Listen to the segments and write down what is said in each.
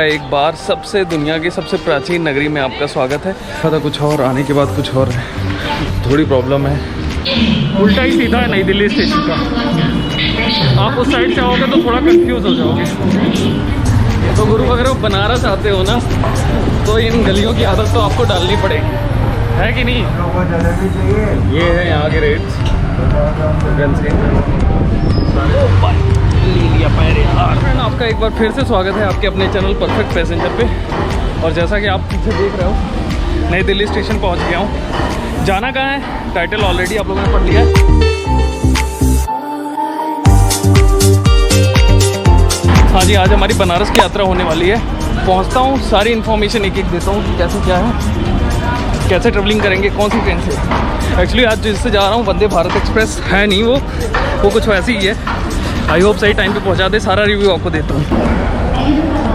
एक बार सबसे दुनिया की सबसे प्राचीन नगरी में आपका स्वागत है। पता कुछ और, आने के बाद कुछ और है। थोड़ी प्रॉब्लम है, उल्टा ही सीधा है नई दिल्ली स्टेशन का। आप उस साइड से आओगे तो थोड़ा कंफ्यूज हो जाओगे। तो गुरु अगर आप बनारस आते हो ना, तो इन गलियों की आदत तो आपको डालनी पड़ेगी, है कि नहीं। ये है यहाँ के रेट्स। फ्रेंड, आपका एक बार फिर से स्वागत है आपके अपने चैनल परफेक्ट पैसेंजर पे। और जैसा कि आप पीछे देख रहे हो, नई दिल्ली स्टेशन पहुंच गया हूँ। जाना कहाँ है, टाइटल ऑलरेडी आप लोगों ने पढ़ लिया है। हाँ जी, आज हमारी बनारस की यात्रा होने वाली है। पहुँचता हूँ, सारी इन्फॉर्मेशन एक एक देता हूँ कि कैसे क्या है, कैसे ट्रेवलिंग करेंगे, कौन सी ट्रेन से। एक्चुअली आज जिससे जा रहा हूँ वंदे भारत एक्सप्रेस है नहीं, वो कुछ वैसी ही है। आई होप सही टाइम पे पहुंचा दे। सारा रिव्यू आपको देता हूँ।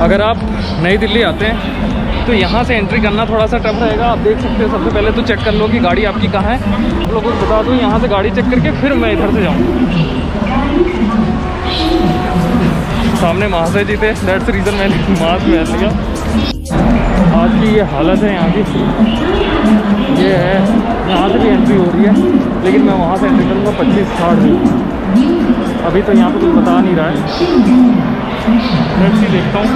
अगर आप नई दिल्ली आते हैं तो यहाँ से एंट्री करना थोड़ा सा टफ रहेगा। आप देख सकते हो, सबसे पहले तो चेक कर लो कि गाड़ी आपकी कहाँ है। आप लोगों को बता दूँ, यहाँ से गाड़ी चेक करके फिर मैं इधर से जाऊँ। सामने महाशय जी थे, दैट्स रीज़न मैंने मास्क पहन लिया। आज की ये हालत है यहाँ की, ये है। यहाँ से भी एंट्री हो रही है, लेकिन मैं वहाँ से एंट्री करूँगा 25-60 अभी तो यहाँ पे कुछ बता नहीं रहा है। लेट्स सी, देखता हूँ।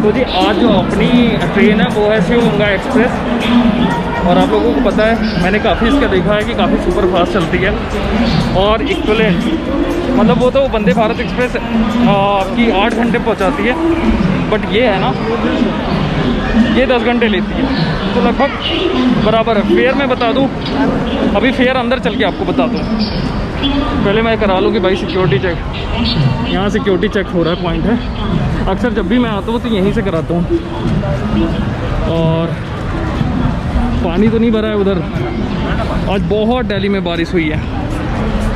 तो जी आज जो अपनी ट्रेन है वो है शिवगंगा एक्सप्रेस। और आप लोगों को पता है, मैंने काफ़ी इसका देखा है कि काफ़ी सुपर फास्ट चलती है और इक्वलेंट, मतलब वो तो वंदे भारत एक्सप्रेस आपकी 8 घंटे पहुँचाती है, बट ये है ना, ये 10 घंटे लेती है। तो लगभग बराबर है। फेयर मैं बता दूँ, अभी फेयर अंदर चल के आपको बता दूँ। पहले मैं करा लूँ कि भाई सिक्योरिटी चेक। यहाँ सिक्योरिटी चेक हो रहा है, पॉइंट है। अक्सर जब भी मैं आता हूँ तो यहीं से कराता हूँ। और पानी तो नहीं भरा है उधर। आज बहुत दिल्ली में बारिश हुई है।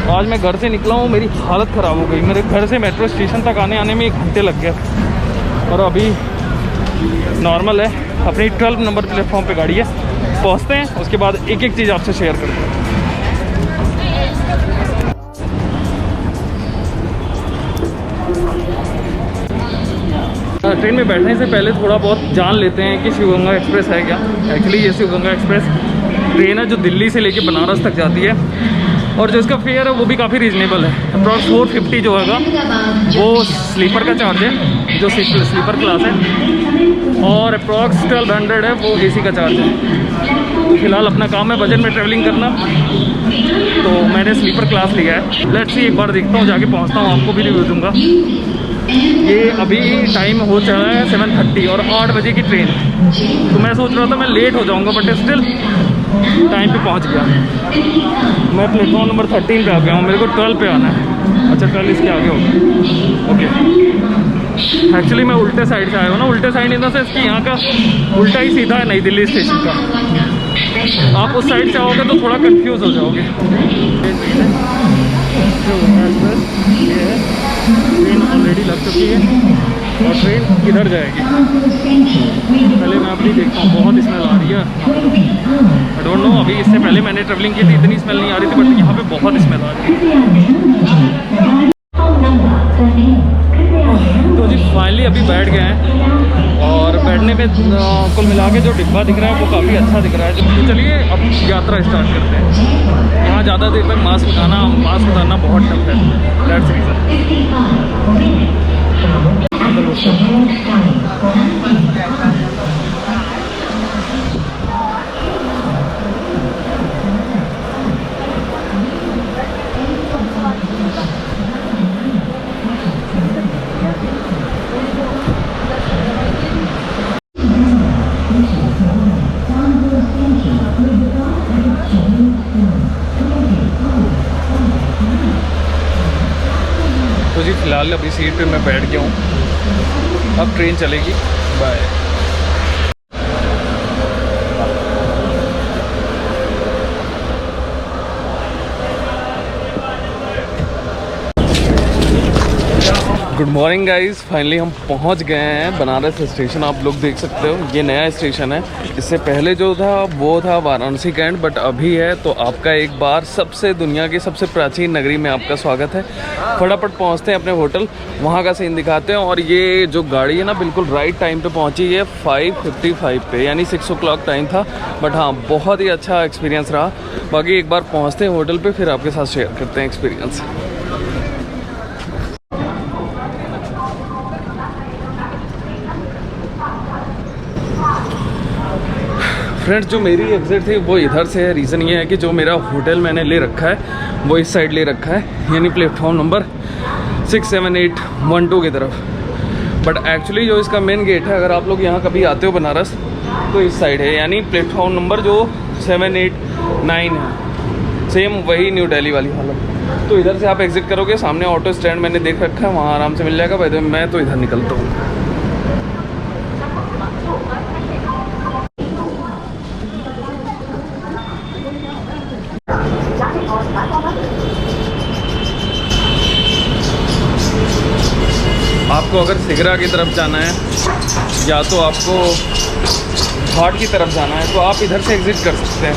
आज मैं घर से निकला हूँ, मेरी हालत ख़राब हो गई। मेरे घर से मेट्रो स्टेशन तक आने में 1 घंटे लग गया। और अभी नॉर्मल है, अपनी 12 नंबर प्लेटफॉर्म पे गाड़ी है। पहुँचते हैं, उसके बाद एक एक चीज़ आपसे शेयर करते हैं। ट्रेन में बैठने से पहले थोड़ा बहुत जान लेते हैं कि शिवगंगा एक्सप्रेस है क्या। एक्चुअली ये शिवगंगा एक्सप्रेस ट्रेन है जो दिल्ली से लेके बनारस तक जाती है। और जो इसका फेयर है वो भी काफ़ी रीज़नेबल है। अप्रॉक्स 450 जो होगा वो स्लीपर का चार्ज है, जो स्लीपर क्लास है। और अप्रॉक्स 1200 है वो एसी का चार्ज है। तो फिलहाल अपना काम है बजट में ट्रैवलिंग करना, तो मैंने स्लीपर क्लास लिया है। लेट्स सी, एक बार देखता हूँ, जाके पहुँचता हूँ, आपको भी रिव्यू दूँगा। ये अभी टाइम हो चला है 7:30 और 8 बजे की ट्रेन है। तो मैं सोच रहा था मैं लेट हो जाऊंगा, बट स्टिल टाइम पे पहुंच गया। मैं प्लेटफॉर्म नंबर 13 पे आ गया हूँ। मेरे को 12 पे आना है। अच्छा, 12 इसके आगे होगा। ओके, एक्चुअली मैं उल्टे साइड से आया हूँ ना। उल्टे साइड इन द सेंस कि यहाँ का उल्टा ही सीधा है नई दिल्ली स्टेशन का। आप उस साइड से आओगे तो थोड़ा कन्फ्यूज़ हो जाओगे। ट्रेन ऑलरेडी लग चुकी है और ट्रेन किधर जाएगी पहले मैं अपनी देखता हूँ। बहुत स्मेल आ रही है, आई डोंट नो। अभी इससे पहले मैंने ट्रेवलिंग की थी, इतनी स्मेल नहीं आ रही थी, बट यहाँ पे बहुत स्मेल आ रही है। तो जी फाइनली अभी बैठ गए हैं और बैठने पे कुल मिला के जो डिब्बा दिख रहा है वो काफ़ी अच्छा दिख रहा है। तो चलिए अब यात्रा स्टार्ट करते हैं। यहाँ ज़्यादा देर तक मास्क उतारना बहुत टफ है, दैट्स रीज़न। तो जी फिलहाल अभी सीट पे मैं बैठ गया हूँ। अब ट्रेन चलेगी। Bye. Good morning guys, finally हम पहुंच गए हैं बनारस स्टेशन। आप लोग देख सकते हो ये नया स्टेशन है। इससे पहले जो था वो था वाराणसी कैंट, बट अभी है तो आपका एक बार सबसे दुनिया की सबसे प्राचीन नगरी में आपका स्वागत है। फटाफट पहुंचते हैं अपने होटल, वहां का सीन दिखाते हैं। और ये जो गाड़ी है ना बिल्कुल राइट टाइम पे पहुंची है, 5:55 पे, यानी 6 o'clock टाइम था। बट हाँ, बहुत ही अच्छा एक्सपीरियंस रहा। बाकी एक बार पहुँचते हैं होटल पर, फिर आपके साथ शेयर करते हैं एक्सपीरियंस। फ्रेंड्स, जो मेरी एग्ज़िट थी वो इधर से है। रीज़न ये है कि जो मेरा होटल मैंने ले रखा है वो इस साइड ले रखा है, यानी प्लेटफॉर्म नंबर 6, 7, 8, 1, 2 की तरफ। बट एक्चुअली जो इसका मेन गेट है, अगर आप लोग यहाँ कभी आते हो बनारस तो इस साइड है, यानी प्लेटफॉर्म नंबर जो 7, 8, 9 है, सेम वही न्यू दिल्ली वाली हालत। तो इधर से आप एग्ज़िट करोगे, सामने ऑटो स्टैंड मैंने देख रखा है, वहाँ आराम से मिल जाएगा। भाई मैं तो इधर निकलता हूँ। आपको अगर सिगरा की तरफ जाना है या तो आपको घाट की तरफ जाना है तो आप इधर से एग्ज़िट कर सकते हैं।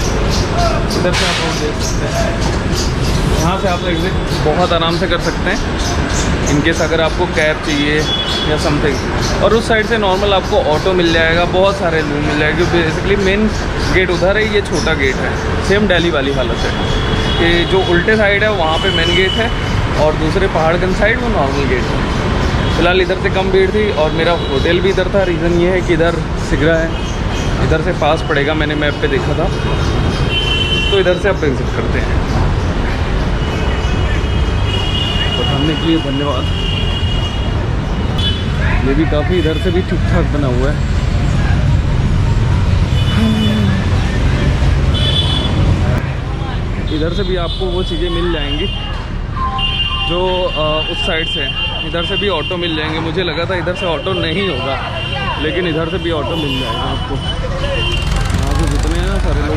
इधर से आप रोड देख सकते हैं, यहाँ से आप एग्ज़िट बहुत आराम से कर सकते हैं इनकेस अगर आपको कैब चाहिए या समथिंग। और उस साइड से नॉर्मल आपको ऑटो मिल जाएगा, बहुत सारे लोग मिल जाएंगे। बेसिकली मेन गेट उधर है, ये छोटा गेट है, सेम दिल्ली वाली हालत है कि जो उल्टे साइड है वहाँ पे मेन गेट है और दूसरे पहाड़गंज साइड वो नॉर्मल गेट है। फिलहाल इधर से कम भीड़ थी और मेरा होटल भी इधर था। रीज़न ये है कि इधर सिगरा है, इधर से पास पड़ेगा, मैंने मैप पे देखा था। तो इधर से आप एग्जिट करते हैं। बताने के लिए धन्यवाद। ये भी काफ़ी इधर से भी ठीक ठाक बना हुआ है। इधर से भी आपको वो चीज़ें मिल जाएंगी जो उस साइड से है। इधर से भी ऑटो मिल जाएंगे। मुझे लगा था इधर से ऑटो नहीं होगा, लेकिन इधर से भी ऑटो मिल जाएगा आपको। यहाँ से जितने हैं ना सारे लोग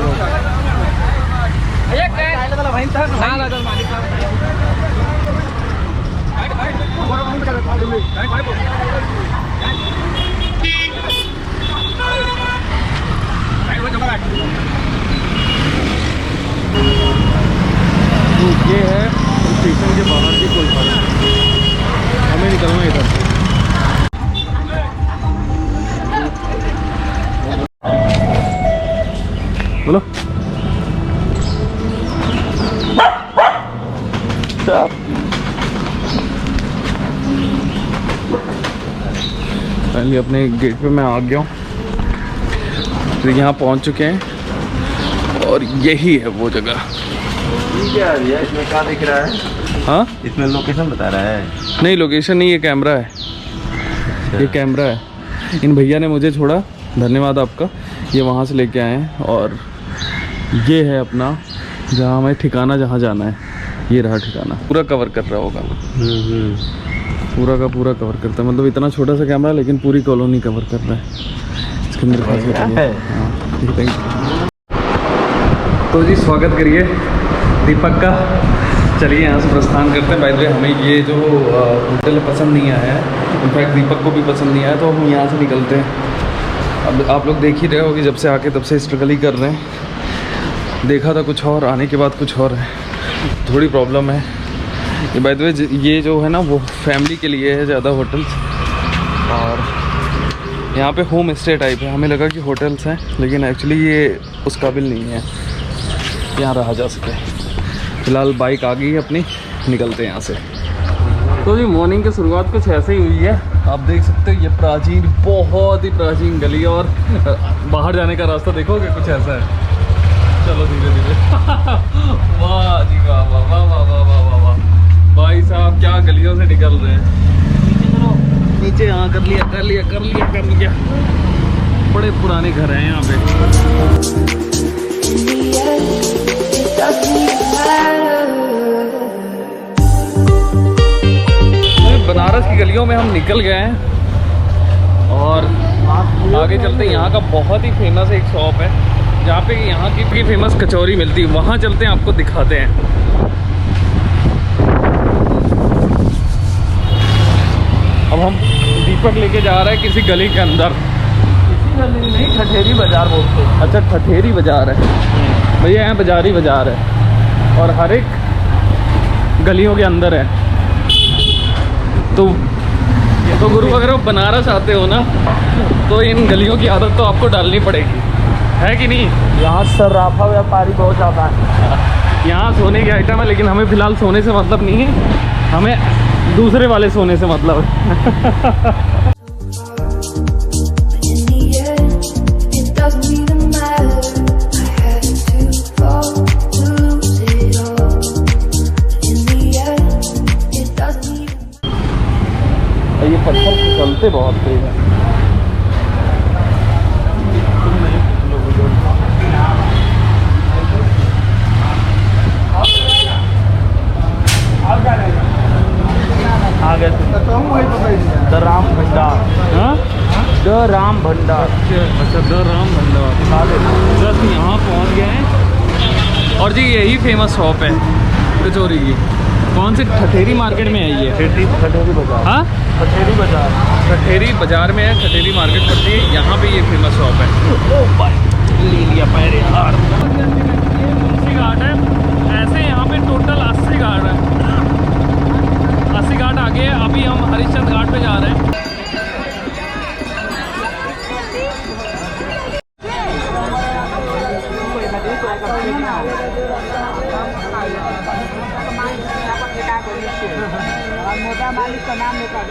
तो ये है स्टेशन के बाहर की कोई बात, हमें निकलना इधर से। बोलो फाइनली अपने गेट पे मैं आ गया हूँ। तो यहाँ पहुँच चुके हैं और यही है वो जगह। क्या है इसमें, क्या दिख रहा है? हाँ, इसमें लोकेशन बता रहा है। नहीं, लोकेशन नहीं, ये कैमरा है। ये कैमरा है। इन भैया ने मुझे छोड़ा, धन्यवाद आपका। ये वहाँ से लेके आए हैं और ये है अपना जहाँ हमें ठिकाना, जहाँ जाना है। ये रहा ठिकाना। पूरा कवर कर रहा होगा, पूरा का पूरा कवर करता है। मतलब इतना छोटा सा कैमरा लेकिन पूरी कॉलोनी कवर कर रहा है। इसके अंदर खासियत है। हाँ, तो जी स्वागत करिए दीपक का। चलिए यहाँ से प्रस्थान करते हैं। बाय द वे हमें ये जो होटल पसंद नहीं आया है, इनफैक्ट दीपक को भी पसंद नहीं आया, तो हम यहाँ से निकलते हैं। अब आप लोग देख ही रहे हो कि जब से आके तब से स्ट्रगल ही कर रहे हैं। देखा था कुछ और, आने के बाद कुछ और है। थोड़ी प्रॉब्लम है। ये बाय द वे ये जो है ना वो फैमिली के लिए है ज़्यादा होटल्स, और यहाँ पे होम स्टे टाइप है। हमें लगा कि होटल्स हैं, लेकिन एक्चुअली ये उस काबिल नहीं है यहाँ रहा जा सके। फ़िलहाल बाइक आ गई है अपनी, निकलते हैं यहाँ से। तो जी मॉर्निंग की शुरुआत कुछ ऐसे ही हुई है। आप देख सकते हो ये प्राचीन, बहुत ही प्राचीन गली है और बाहर जाने का रास्ता देखोगे कुछ ऐसा है। चलो धीरे धीरे। वाह जी वाह वाह वाह वाह वाह वाह वाह वाह भाई साहब, क्या गलियों से निकल रहे हैं। नीचे हाँ कर लिया कर लिया कर लिया कर लिया। बड़े पुराने घर हैं यहाँ पे। बनारस की गलियों में हम निकल गए हैं और आगे चलते हैं। यहाँ का बहुत ही फेमस एक शॉप है जहाँ पे यहाँ की फेमस कचौरी मिलती है। वहाँ चलते हैं, आपको दिखाते हैं। दीपक लेके जा रहा है किसी गली के अंदर। किसी गली नहीं, ठठेरी बाजार बोलते हैं। अच्छा, ठठेरी बाजार है भैया, यहाँ बाजारी बाजार है और हर एक गलियों के अंदर है। तो गुरु अगर आप बनारस आते हो ना तो इन गलियों की आदत तो आपको डालनी पड़ेगी, है कि नहीं? यहाँ सर्राफा व्यापारी बहुत ज़्यादा है। यहाँ सोने के आइटम है, लेकिन हमें फ़िलहाल सोने से मतलब नहीं है, हमें दूसरे वाले सोने से मतलब है। In the end, it doesn't even matter. I had to fall to lose it all. In the end, it doesn't even. ये पत्थर फिसलते बहुत तेज है। आ गए द राम भंडार। हाँ, द राम भंडार। अच्छा, द राम भंडार। बस यहाँ पहुँच गए हैं और जी यही फेमस शॉप है कचौरी की। कौन सी? ठठेरी मार्केट में है ये। ठठेरी बाजार। हाँ, ठठेरी बाजार। ठठेरी बाजार में है, ठठेरी मार्केट पड़ती है, यहाँ पे ये फेमस शॉप है। ओ भाई ले लिया पैर यार। ये मुंशी घाट है, ऐसे यहाँ पे टोटल 80 घाट है। 80 घाट आगे है। अभी हम हरिश्चंद्र घाट पे जा रहे हैं। मोटा मालिक का नाम लेकर